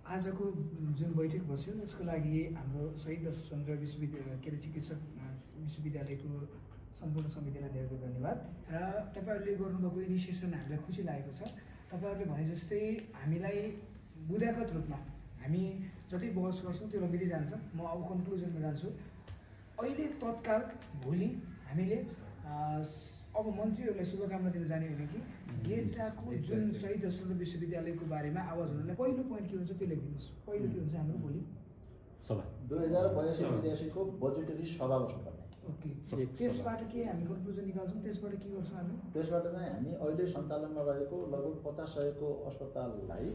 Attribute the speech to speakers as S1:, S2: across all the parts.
S1: आजको जुन बैठक बस्यो यसको लागि हाम्रो शहीद चन्द्र विश्वविद्यालय के अरे चिकित्सक विश्वविद्यालयको सम्पूर्ण समितिलाई धेरै धेरै धन्यवाद। र तपाईँहरूले गर्नुभएको इनिसिएसन हामीलाई खुसी लागेको छ। तपाईँहरूले भने जस्तै हामीलाई बुदागत रूपमा हामी जति बहस गर्छौँ त्यो लम्बिँदै जान्छ। म अब कन्क्लुजनमा जान्छु। अहिले तत्काल भोलि हामीले अब मन्त्रीहरूलाई शुभकामना दिन जाने होइन कि गेटाको जुन शहीद चन्द्र विश्वविद्यालयको बारेमा आवाज हुनुलाई पहिलो पोइन्ट के हुन्छ त्यो लेखिदिनुहोस्। पहिलो के हुन्छ हाम्रो भोलि
S2: सभा
S3: 2082 को बजेटरी सभा बस्नुपर्ने।
S1: ओके, त्यसबाट के हामी कन्क्लुजन निकाल्छौँ? त्यसबाट के गर्छौँ हामी?
S3: त्यसबाट चाहिँ हामी अहिले सञ्चालनमा रहेको लगभग 50 सयको अस्पताललाई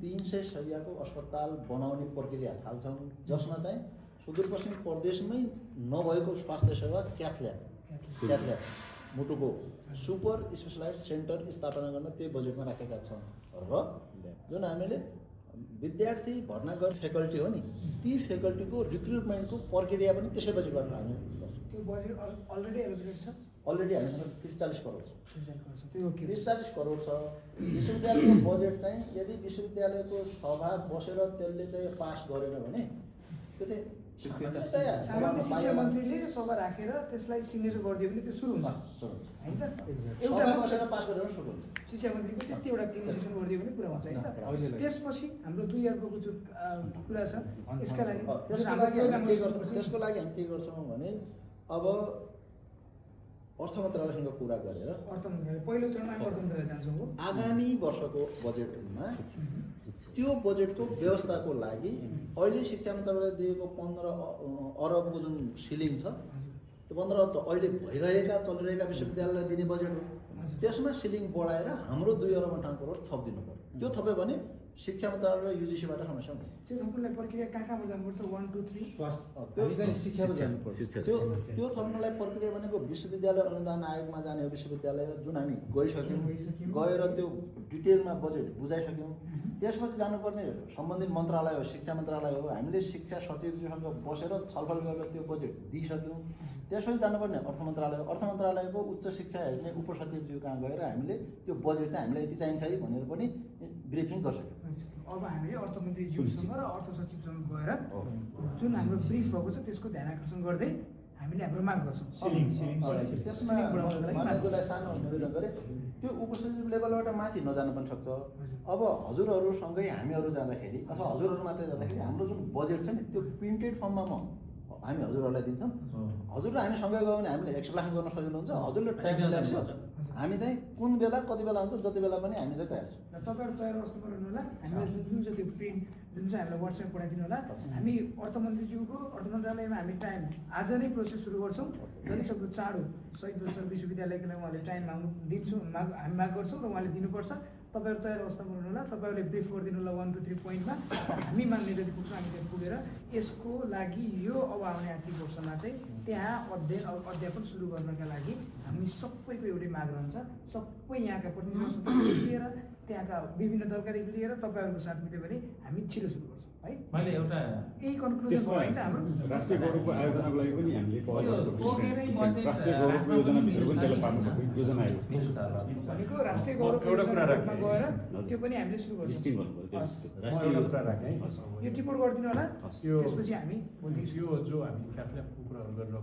S3: 300 शय्याको अस्पताल बनाउने प्रक्रिया थाल्छौँ, जसमा चाहिँ सुदूरपश्चिम प्रदेशमै नभएको स्वास्थ्य सेवा क्याथ ल्याब मुटुको सुपर स्पेसलाइज सेन्टर स्थापना गर्न त्यही बजेटमा राखेका छौँ। र जुन हामीले विद्यार्थी भर्ना गर्ने फ्याकल्टी हो नि, ती फ्याकल्टीको रिक्रुटमेन्टको प्रक्रिया पनि त्यसै बजेटबाट हामी गर्छौँ।
S1: त्यो बजेट अलरेडी एलोकेटेड छ।
S3: अलरेडी हामीसँग 40 करोड छ।
S1: 40
S3: करोड छ। विश्वविद्यालयको बजेट चाहिँ यदि विश्वविद्यालयको सभा बसेर त्यसले चाहिँ पास गरेन भने त्यो चाहिँ
S1: सामान्य शिक्षा मन्त्रीले सभा राखेर त्यसलाई सिग्नेचर गरिदियो भने त्यो सुरु हुन्छ हैन त?
S3: एउटा बसेर पास गरेर सुरु हुन्छ।
S1: शिक्षा मन्त्रीको त्यति एउटा इनिसिएसन गरिदियो भने पुरा हुन्छ हैन त? त्यसपछि हाम्रो 2 अर्बको जो कुरा छ यसका लागि
S3: त्यसको लागि हामी के गर्छौँ भने अब अर्थ मन्त्रालयसँग कुरा गरेर
S1: पहिलो चरणमा हामी अर्थ मन्त्रालय जान्छौँ।
S3: आगामी वर्षको बजेटमा त्यो बजेटको व्यवस्थाको लागि अहिले शिक्षा मन्त्रालयले दिएको 15 अरबको जुन सिलिङ छ, त्यो 15 अरब त अहिले भइरहेका चलिरहेका विश्वविद्यालयलाई दिने बजेट हो। त्यसमा सिलिङ बढाएर हाम्रो 2 अरब 58 करोड थप दिनु पर्यो। त्यो थप्यो भने शिक्षा मन्त्रालय र युजिसीबाट समस्या हुँदैन।
S1: त्यो थप्नुलाई प्रक्रिया कहाँमा जानुपर्छ? 1 2 3
S2: शिक्षामा जानुपर्छ।
S3: त्यो थप्नलाई प्रक्रिया भनेको विश्वविद्यालय अनुदान आयोगमा जाने हो। विश्वविद्यालय जुन हामी गइसक्यौँ, गएर त्यो डिटेलमा बजेट बुझाइसक्यौँ। त्यसपछि जानुपर्ने सम्बन्धित मन्त्रालय हो, शिक्षा मन्त्रालय हो। हामीले शिक्षा सचिवज्यूसँग बसेर छलफल गरेर त्यो बजेट दिइसक्यौँ। त्यसपछि जानुपर्ने अर्थ मन्त्रालय हो। अर्थ मन्त्रालयको उच्च शिक्षा हेर्ने उपसचिवज्यू कहाँ गएर हामीले त्यो बजेट चाहिँ हामीलाई यति चाहिन्छ है भनेर पनि ब्रिफिङ गरिसक्यौँ।
S1: अब हामीले अर्थमन्त्रीज्यूसँग र अर्थ सचिवसँग गएर जुन हाम्रो ब्रिफ भएको छ त्यसको ध्यान आकर्षण गर्दै हामीले हाम्रो माग गर्छौँ।
S3: त्यसमा मलाई सानो निवेदन गरेँ, त्यो उपसचिव लेभलबाट माथि नजानु पनि सक्छ। अब हजुरहरूसँगै हामीहरू जाँदाखेरि अथवा हजुरहरू मात्रै जाँदाखेरि हाम्रो जुन बजेट छ नि त्यो प्रिन्टेड फर्ममा हामी हजुरहरूलाई दिन्छौँ। हजुरले हामी सँगै गयो भने हामीले एक्सप्लेन गर्न सजिलो हुन्छ। हजुरले टाइम दिन्छ, हामी चाहिँ कुन बेला कति बेला हुन्छ जति बेला पनि हामी चाहिँ तयार छौँ।
S1: र तपाईँहरू तयार अवस्था गर्नु होला। हामीलाई जुन चाहिँ त्यो प्रिन्ट जुन चाहिँ हामीलाई वाट्सएप पठाइदिनु होला। हामी अर्थमन्त्रीज्यूको अर्थ मन्त्रालयमा हामी टाइम आज नै प्रोसेस सुरु गर्छौँ। जति सक्दो चाँडो शहीद विश्वविद्यालयको लागि उहाँले टाइम दिन्छौँ, हामी माग गर्छौँ र उहाँले दिनुपर्छ। तपाईँहरू तयार अवस्था गर्नु होला। तपाईँहरूले ब्रिफ गरिदिनु होला 1 2 3 पोइन्टमा। हामी माग्ने जति पुग्छ हामी त्यहाँ पुगेर यसको लागि यो अब आउने आर्थिक वर्षमा चाहिँ त्यहाँ अध्यापन सुरु गर्नका लागि हामी सबैको एउटै माग रहन्छ। सबै यहाँका प्रतिनिधिहरूसँग लिएर त्यहाँका विभिन्न दलकादेखि लिएर तपाईँहरूको साथ मिल्यो भने हामी छिटो सुरु गर्छौँ है।
S4: मैले एउटा
S1: यही कन्क्लुजन भयो नि त हाम्रो
S2: राष्ट्रिय गौरवको आयोजनाको लागि पनि हामीले राष्ट्रिय गौरवको योजनाभित्र पनि त्यसलाई पार्न सक्छौँ। योजना आयोग
S1: भनेको राष्ट्रिय गौरवको योजनामा गएर त्यो पनि हामीले सुरु गर्छौँ। यो टिपोट गरिदिनु होला। त्यसपछि हामी
S4: यो जो हामी क्याथल्याबको कुराहरू गरेर